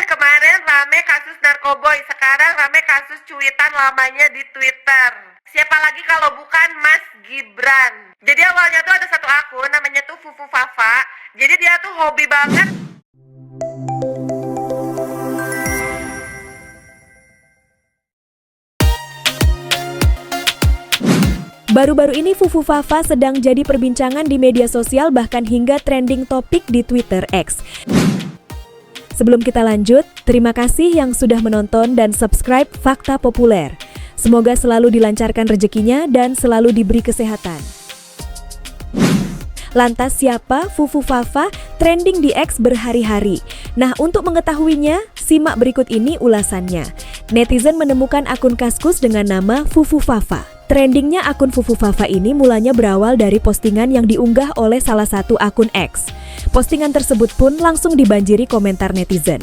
Kemarin rame kasus narkoboy, sekarang rame kasus cuitan lamanya di Twitter. Siapa lagi kalau bukan Mas Gibran. Jadi awalnya tuh ada satu akun namanya tuh Fufu Fafa. Jadi dia tuh hobi banget. Baru-baru ini Fufu Fafa sedang jadi perbincangan di media sosial bahkan hingga trending topik di Twitter X. Sebelum kita lanjut, terima kasih yang sudah menonton dan subscribe Fakta Populer. Semoga selalu dilancarkan rezekinya dan selalu diberi kesehatan. Lantas siapa Fufu Fafa? Trending di X berhari-hari. Nah, untuk mengetahuinya, simak berikut ini ulasannya. Netizen menemukan akun Kaskus dengan nama Fufu Fafa. Trendingnya akun Fufu Fafa ini mulanya berawal dari postingan yang diunggah oleh salah satu akun X. Postingan tersebut pun langsung dibanjiri komentar netizen.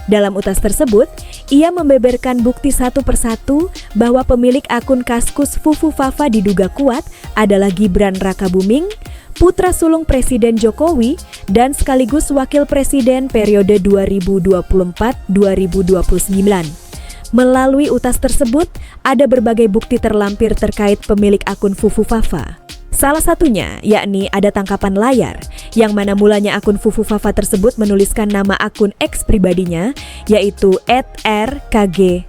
Dalam utas tersebut, ia membeberkan bukti satu persatu bahwa pemilik akun Kaskus Fufu Fafa diduga kuat adalah Gibran Rakabuming, putra sulung Presiden Jokowi dan sekaligus wakil presiden periode 2024-2029. Melalui utas tersebut, ada berbagai bukti terlampir terkait pemilik akun Fufu Fafa. Salah satunya, yakni ada tangkapan layar, yang mana mulanya akun Fufu Fafa tersebut menuliskan nama akun X pribadinya, yaitu @rkgbn.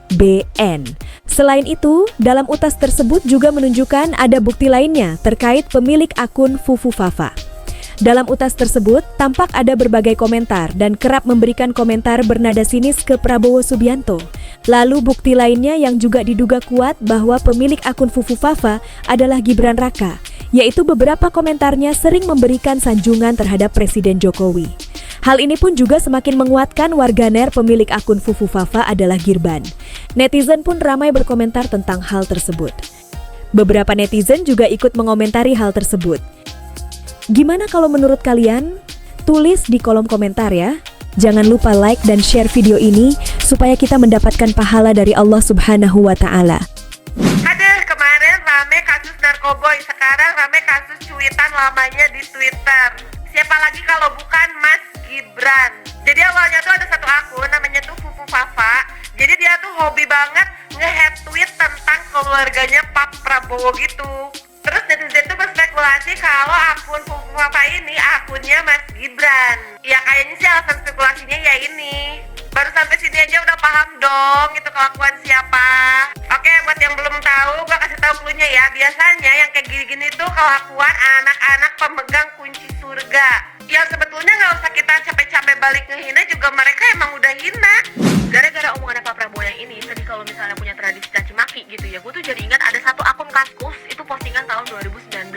Selain itu, dalam utas tersebut juga menunjukkan ada bukti lainnya terkait pemilik akun Fufu Fafa. Dalam utas tersebut, tampak ada berbagai komentar dan kerap memberikan komentar bernada sinis ke Prabowo Subianto. Lalu bukti lainnya yang juga diduga kuat bahwa pemilik akun Fufu Fafa adalah Gibran Raka, yaitu beberapa komentarnya sering memberikan sanjungan terhadap Presiden Jokowi. Hal ini pun juga semakin menguatkan warganer pemilik akun Fufu Fafa adalah Girban. Netizen pun ramai berkomentar tentang hal tersebut. Beberapa netizen juga ikut mengomentari hal tersebut. Gimana kalau menurut kalian? Tulis di kolom komentar ya. Jangan lupa like dan share video ini supaya kita mendapatkan pahala dari Allah Subhanahu wa Ta'ala. Kemarin rame kasus narkoboy, sekarang rame kasus cuitan lamanya di Twitter. Siapa lagi kalau bukan Mas Gibran. Jadi awalnya tuh ada satu akun namanya tuh Fufu Fafa. Jadi dia tuh hobi banget nge-head tweet tentang keluarganya Pak Prabowo gitu. Terus netizen tuh berspekulasi kalau akun Fufu Fafa ini akunnya Mas Gibran. Ya kayaknya sih alasan spekulasinya ya ini. Baru sampai sini aja udah paham dong itu kelakuan siapa. Oke, buat yang belum tahu, gua kasih tahu cluenya ya. Biasanya yang kayak gini-gini tuh kelakuan anak-anak pemegang kunci surga. Yang sebetulnya nggak usah kita capek-capek balik ngehina, juga mereka emang udah hina. Gara-gara omongannya Pak Prabowo yang ini, tadi kalau misalnya punya tradisi caci maki gitu ya, gue tuh jadi ingat ada satu akun Kaskus, itu postingan tahun 2019.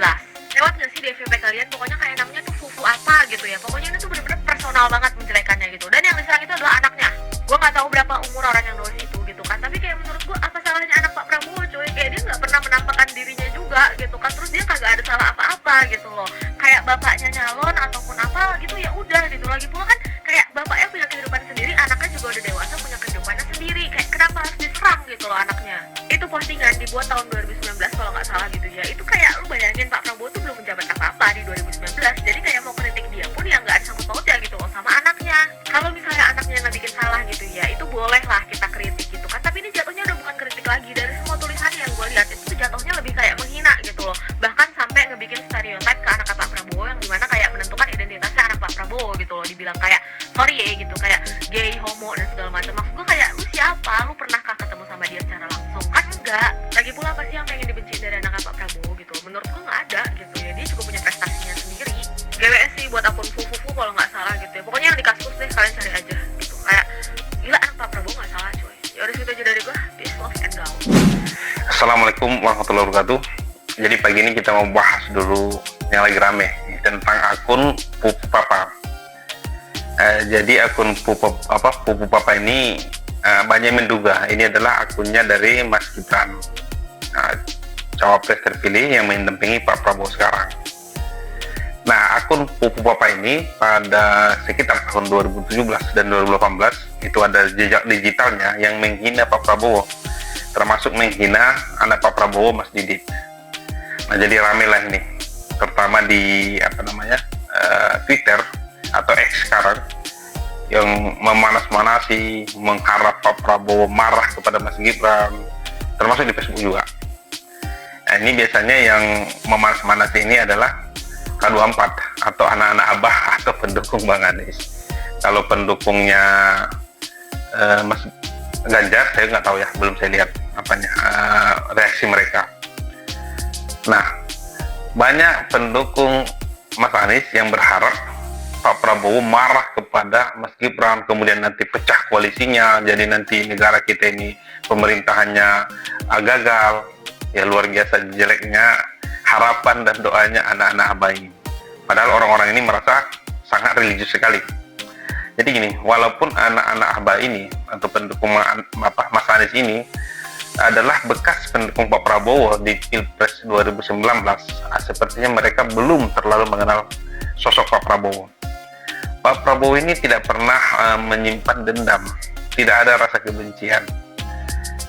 Lewat nggak sih di FYP kalian? Pokoknya kayak namanya tuh Fufu apa gitu ya. Pokoknya ini tuh bener-bener personal banget menjelekannya gitu. Dan yang diserang itu adalah anaknya. Gue nggak tahu berapa umur orang yang nulis itu gitu kan. Tapi kayak menurut gue apa salahnya anak Pak Prabowo coy? Kayak dia nggak pernah menampakkan dirinya juga gitu kan. Terus dia kagak ada salah apa-apa gitu loh. Kayak bapaknya nyalon ataupun apa gitu ya udah gitu. Lagi pula kan kayak bapaknya punya kehidupan sendiri, anaknya juga udah dewasa punya kehidupannya sendiri. Kayak kenapa harus diserang gitu loh anaknya? Itu postingan dibuat tahun 2019 kalau nggak salah gitu ya. Itu kayak lu bayangin Pak Prabowo tuh belum menjabat apa-apa di 2019. Jadi kayak mau kritik dia pun ya nggak ada sangkut pautnya gitu loh sama anaknya. Kalau misalnya anaknya nggak bikin salah gitu ya, itu boleh lah kita kritik gitu kan. Tapi ini jatuhnya udah bukan kritik lagi. Dari semua tulisan yang gue lihat itu jatuhnya lebih kayak menghina gitu loh. Bahkan sampai ngebikin stereotype ke anak Pak Prabowo yang dimana kayak menentukan identitasnya anak Pak Prabowo gitu loh. Dibilang kayak sorry ya gitu, kayak gay, homo dan segala macam. Maksud gue kayak lu siapa? Lu pernahkah ketemu sama dia secara langsung? Kan enggak. Lagi pula apa sih yang pengen dibenci dari anak Pak Prabowo gitu? Menurut gue nggak ada gitu ya. Dia juga punya prestasinya sendiri. GWS sih buat akun Fufu kalau nggak salah gitu ya. Pokoknya yang di Kaskus deh, kalian cari aja gitu. Kayak gila anak Pak Prabowo nggak salah coy. Ya udah segitu aja dari gue. Peace, love, and love. Assalamualaikum warahmatullahi wabarakatuh. Jadi pagi ini kita mau bahas dulu yang lagi rame tentang akun Fufu Papa. Jadi akun Fufu Papa ini banyak menduga ini adalah akunnya dari Mas Gibran, cawapres terpilih yang mendampingi Pak Prabowo sekarang. Nah, akun Fufu Papa ini pada sekitar tahun 2017 dan 2018 itu ada jejak digitalnya yang menghina Pak Prabowo, termasuk menghina anak Pak Prabowo, Mas Didit. Nah, jadi rame lah ini, terutama di Twitter atau X sekarang. yang memanas-manasi, mengharap Pak Prabowo marah kepada Mas Gibran, termasuk di Facebook juga. Nah, ini biasanya yang memanas-manasi ini adalah K24 atau anak-anak Abah atau pendukung Bang Anies. Kalau pendukungnya Mas Ganjar, saya nggak tahu ya, belum saya lihat reaksi mereka. Nah, banyak pendukung Mas Anies yang berharap Pak Prabowo marah kepada Mas Gibran, kemudian nanti pecah koalisinya, jadi nanti negara kita ini pemerintahannya gagal. Ya, luar biasa jeleknya harapan dan doanya anak-anak Abah ini. Padahal orang-orang ini merasa sangat religius sekali. Jadi gini, walaupun anak-anak Abah ini atau pendukung Mas Anies ini adalah bekas pendukung Pak Prabowo di Pilpres 2019, sepertinya mereka belum terlalu mengenal sosok Pak Prabowo. Pak Prabowo ini tidak pernah menyimpan dendam, tidak ada rasa kebencian.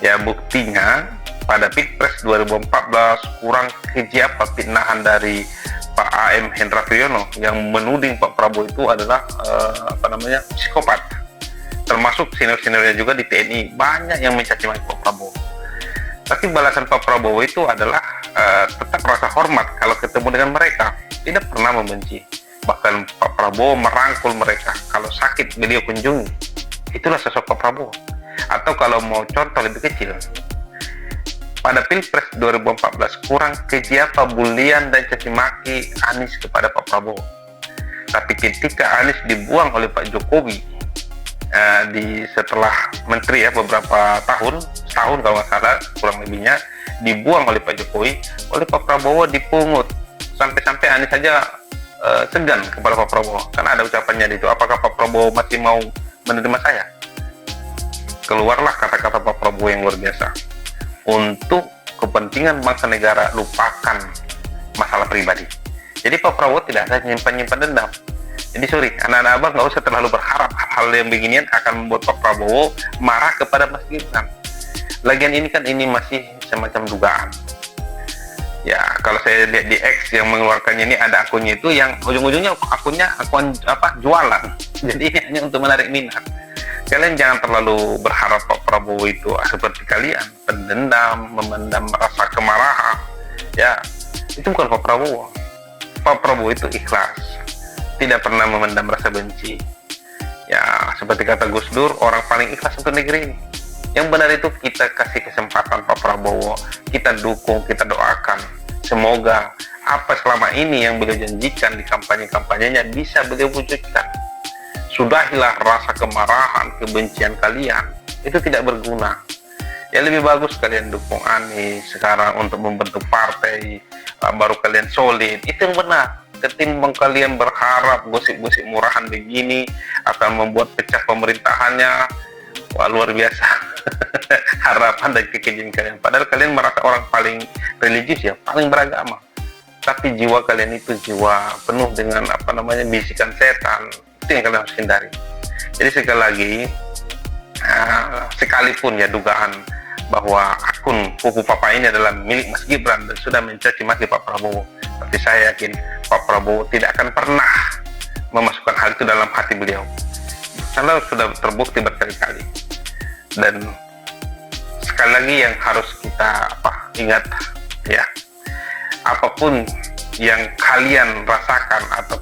Ya, buktinya pada Pilpres 2014 kurang keji apa fitnahan dari Pak AM Hendra Priyono yang menuding Pak Prabowo itu adalah psikopat. Termasuk senior-seniornya juga di TNI, banyak yang mencaci maki Pak Prabowo. Tapi balasan Pak Prabowo itu adalah tetap rasa hormat kalau ketemu dengan mereka, tidak pernah membenci. Bahkan Pak Prabowo merangkul mereka, kalau sakit beliau kunjungi. Itulah sosok Pak Prabowo. Atau kalau mau contoh lebih kecil, pada Pilpres 2014 kurang keji apa bulian dan caci maki Anies kepada Pak Prabowo. Tapi ketika Anies dibuang oleh Pak Jokowi setelah menteri ya beberapa setahun kalau nggak salah kurang lebihnya, dibuang oleh Pak Jokowi, oleh Pak Prabowo dipungut, sampai-sampai Anies saja segan kepada Pak Prabowo. Karena ada ucapannya di itu, apakah Pak Prabowo masih mau menerima saya? Keluarlah kata-kata Pak Prabowo yang luar biasa. Untuk kepentingan bangsa negara, lupakan masalah pribadi. Jadi Pak Prabowo tidak ada nyimpan dendam. Jadi sorry, anak-anak Abah nggak usah terlalu berharap hal yang beginian akan membuat Pak Prabowo marah kepada Mas Gibran. Lagian ini kan masih semacam dugaan. Ya, kalau saya lihat di X yang mengeluarkannya ini ada akunnya itu yang ujung-ujungnya akun jualan. Jadi ini hanya untuk menarik minat. Kalian jangan terlalu berharap Pak Prabowo itu seperti kalian, pendendam, memendam rasa kemarahan. Ya, itu bukan Pak Prabowo. Pak Prabowo itu ikhlas, tidak pernah memendam rasa benci. Ya, seperti kata Gus Dur, orang paling ikhlas untuk negeri ini. Yang benar itu kita kasih kesempatan Pak Prabowo, kita dukung, kita doakan. Semoga apa selama ini yang beliau janjikan di kampanye-kampanyenya bisa beliau wujudkan. Sudahilah rasa kemarahan, kebencian kalian, itu tidak berguna. Ya, lebih bagus kalian dukung Anies sekarang untuk membentuk partai, baru kalian solid, itu yang benar. Ketimbang kalian berharap gosip-gosip murahan begini akan membuat pecah pemerintahannya, wah luar biasa. Harapan dan kekejian kalian. Padahal kalian merasa orang paling religius ya, paling beragama. Tapi jiwa kalian itu jiwa penuh dengan bisikan setan. Itu yang kalian harus hindari. Jadi sekali lagi, sekalipun ya dugaan bahwa akun Pupu Papa ini adalah milik Mas Gibran dan sudah mencaci maki Pak Prabowo, tapi saya yakin Pak Prabowo tidak akan pernah memasukkan hal itu dalam hati beliau, karena sudah terbukti berkali-kali. Dan sekali lagi yang harus kita ingat ya, apapun yang kalian rasakan atau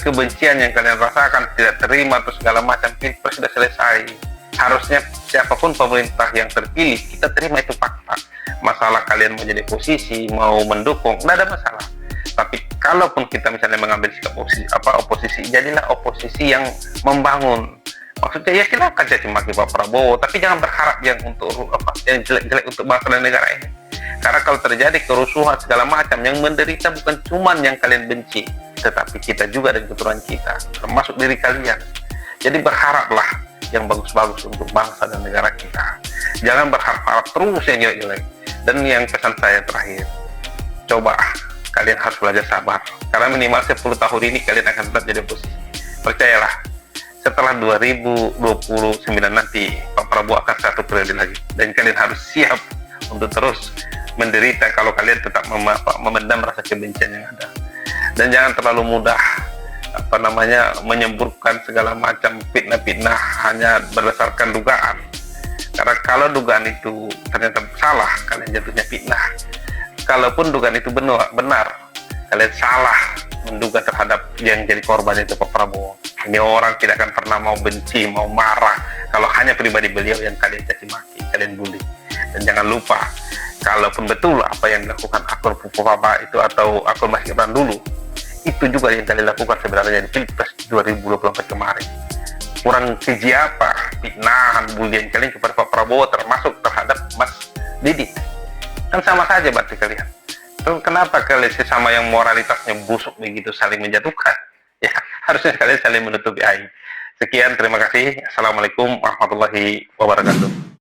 kebencian yang kalian rasakan, tidak terima atau segala macam, Pilpres sudah selesai. Harusnya siapapun pemerintah yang terpilih, kita terima itu fakta. Masalah kalian mau jadi oposisi, mau mendukung, tidak ada masalah. Tapi kalaupun kita misalnya mengambil sikap oposisi, jadilah oposisi yang membangun. Maksudnya ya silakan caci maki Pak Prabowo, tapi jangan berharap yang jelek-jelek untuk bangsa dan negara ini. Karena kalau terjadi kerusuhan segala macam, yang menderita bukan cuma yang kalian benci, tetapi kita juga dan keturunan kita, termasuk diri kalian. Jadi berharaplah yang bagus-bagus untuk bangsa dan negara kita. Jangan berharap terus yang jelek-jelek. Dan yang pesan saya terakhir, coba kalian harus belajar sabar. Karena minimal 10 tahun ini kalian akan tetap jadi oposisi. Percayalah, setelah 2029 nanti Pak Prabowo akan 1 periode lagi. Dan kalian harus siap untuk terus menderita kalau kalian tetap memendam rasa kebencian yang ada. Dan jangan terlalu mudah apa namanya, menyemburkan segala macam fitnah-fitnah hanya berdasarkan dugaan. Karena kalau dugaan itu ternyata salah, kalian jatuhnya fitnah. Kalaupun dugaan itu benar, kalian salah menduga terhadap yang jadi korban itu Pak Prabowo. Ini orang tidak akan pernah mau benci, mau marah kalau hanya pribadi beliau yang kalian caci maki, kalian bully. Dan jangan lupa, kalaupun betul apa yang dilakukan akun Fufufapa itu atau akun Mas Gibran dulu, itu juga yang kalian lakukan sebenarnya di Pilpres 2024 kemarin. Kurang keji apa fitnahan, bulian kalian kepada Pak Prabowo termasuk terhadap Mas Didi? Kan sama saja berarti kalian. Kenapa kalian sesama yang moralitasnya busuk begitu saling menjatuhkan? Ya, harusnya kalian saling menutupi aib. Sekian, terima kasih. Assalamualaikum warahmatullahi wabarakatuh.